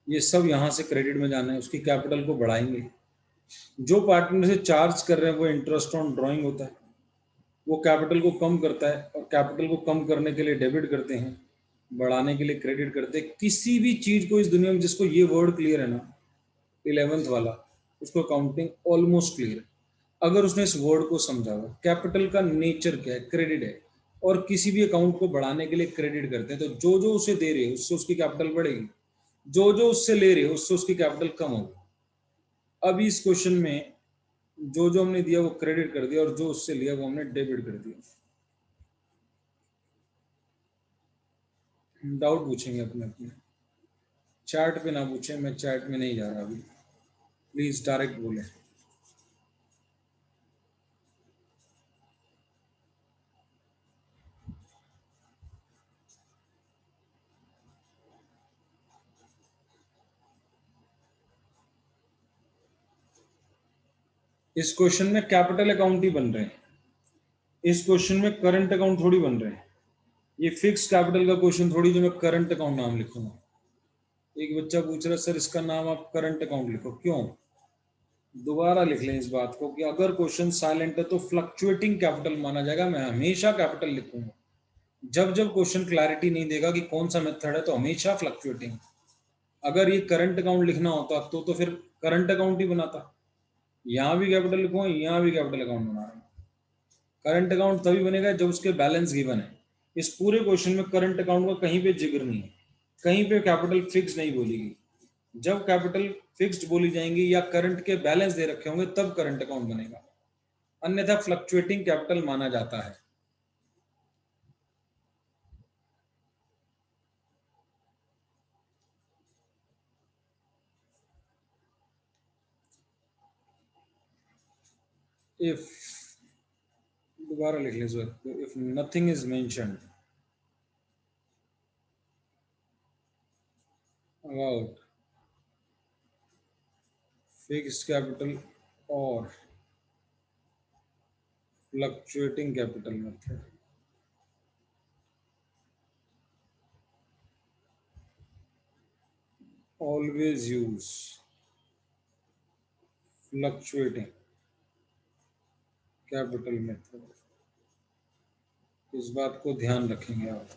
ये सब यहाँ से क्रेडिट में जाना है, उसकी कैपिटल को बढ़ाएंगे। जो पार्टनर से चार्ज कर रहे हैं वो इंटरेस्ट ऑन ड्राइंग होता है, वो कैपिटल को कम करता है, और कैपिटल को कम करने के लिए डेबिट करते हैं, बढ़ाने के लिए क्रेडिट करते हैं। किसी भी चीज को इस दुनिया में जिसको ये वर्ड क्लियर है ना, 11th वाला, उसको अकाउंटिंग ऑलमोस्ट क्लियर है। अगर उसने इस वर्ड को समझा हुआ, कैपिटल का नेचर क्या है, क्रेडिट है, और किसी भी अकाउंट को बढ़ाने के लिए क्रेडिट करते हैं, तो जो जो उसे दे रहे हो उससे उसकी कैपिटल बढ़ेगी, जो जो उससे ले रहे हो उससे उसकी कैपिटल कम होगी। अभी इस क्वेश्चन में जो जो हमने दिया वो क्रेडिट कर दिया, और जो उससे लिया वो हमने डेबिट कर दिया। डाउट पूछेंगे अपने अपने, चैट पे ना पूछें, मैं चैट में नहीं जा रहा अभी, प्लीज डायरेक्ट बोले। इस क्वेश्चन में कैपिटल अकाउंट ही बन रहे हैं, इस क्वेश्चन में करंट अकाउंट थोड़ी बन रहे हैं। ये फिक्स कैपिटल का क्वेश्चन थोड़ी जो मैं करंट अकाउंट नाम लिखूंगा। एक बच्चा पूछ रहा है सर इसका नाम आप करंट अकाउंट लिखो, क्यों? दोबारा लिख लें इस बात को कि अगर क्वेश्चन साइलेंट है तो फ्लक्चुएटिंग कैपिटल माना जाएगा, मैं हमेशा कैपिटल लिखूंगा। जब जब क्वेश्चन क्लैरिटी नहीं देगा कि कौन सा मेथड है तो हमेशा फ्लक्चुएटिंग। अगर ये करंट अकाउंट लिखना होता तो फिर करंट अकाउंट ही बनाता। यहाँ भी कैपिटल लिखूंगा, यहाँ भी कैपिटल अकाउंट बना रहा हूँ। करंट अकाउंट तभी बनेगा जब उसके बैलेंस गिवन है। इस पूरे क्वेश्चन में करंट अकाउंट का कहीं पे जिक्र नहीं है, कहीं पे कैपिटल फिक्स नहीं बोलेगी। जब कैपिटल फिक्स्ड बोली जाएंगी या करंट के बैलेंस दे रखे होंगे तब करंट अकाउंट बनेगा, अन्यथा फ्लक्चुएटिंग कैपिटल माना जाता है। इफ, दोबारा लिख लीजिए, if nothing is mentioned about fixed capital और fluctuating capital method, always use fluctuating capital method। इस बात को ध्यान रखेंगे आप।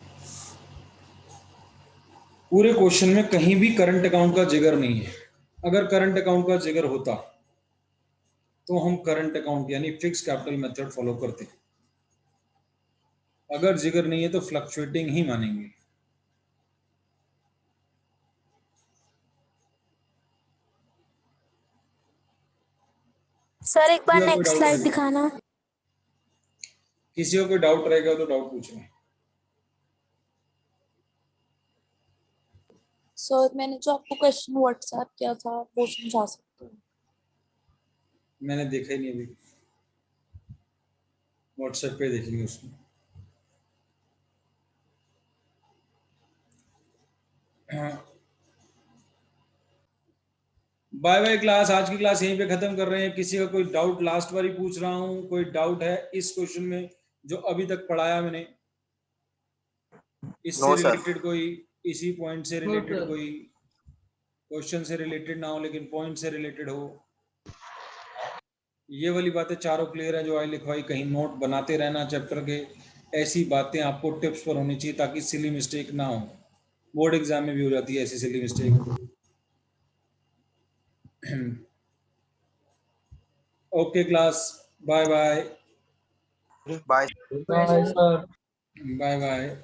पूरे क्वेश्चन में कहीं भी करंट अकाउंट का जिक्र नहीं है। अगर करंट अकाउंट का जिक्र होता तो हम करंट अकाउंट यानी फिक्स कैपिटल मेथड फॉलो करते। अगर जिक्र नहीं है तो फ्लक्चुएटिंग ही मानेंगे। सर एक बार किसी का कोई नेक्स्ट डाउट स्लाइड रहेगा? दिखाना। किसी को कोई डाउट रहेगा तो डाउट पूछें। सर मैंने जो आपको क्वेश्चन व्हाट्सएप किया था वो समझा सकते हो? मैंने देखा ही नहीं अभी, व्हाट्सएप पे देखेंगे उसमें। बाय बाय क्लास, आज की क्लास यहीं पे खत्म कर रहे हैं। किसी का कोई डाउट, लास्ट बार ही पूछ रहा हूँ, कोई डाउट है इस क्वेश्चन में जो अभी तक पढ़ाया मैंने, इससे रिलेटेड कोई, इसी पॉइंट से रिलेटेड कोई, क्वेश्चन से रिलेटेड ना हो लेकिन पॉइंट से रिलेटेड हो। ये वाली बातें चारों क्लियर है जो आई लिखवाई, कहीं नोट बनाते रहना चैप्टर के। ऐसी बातें आपको टिप्स पर होनी चाहिए ताकि सिली मिस्टेक ना हो। बोर्ड एग्जाम में भी हो जाती है ऐसी silly mistake. Okay class, bye bye. Bye sir. Bye bye.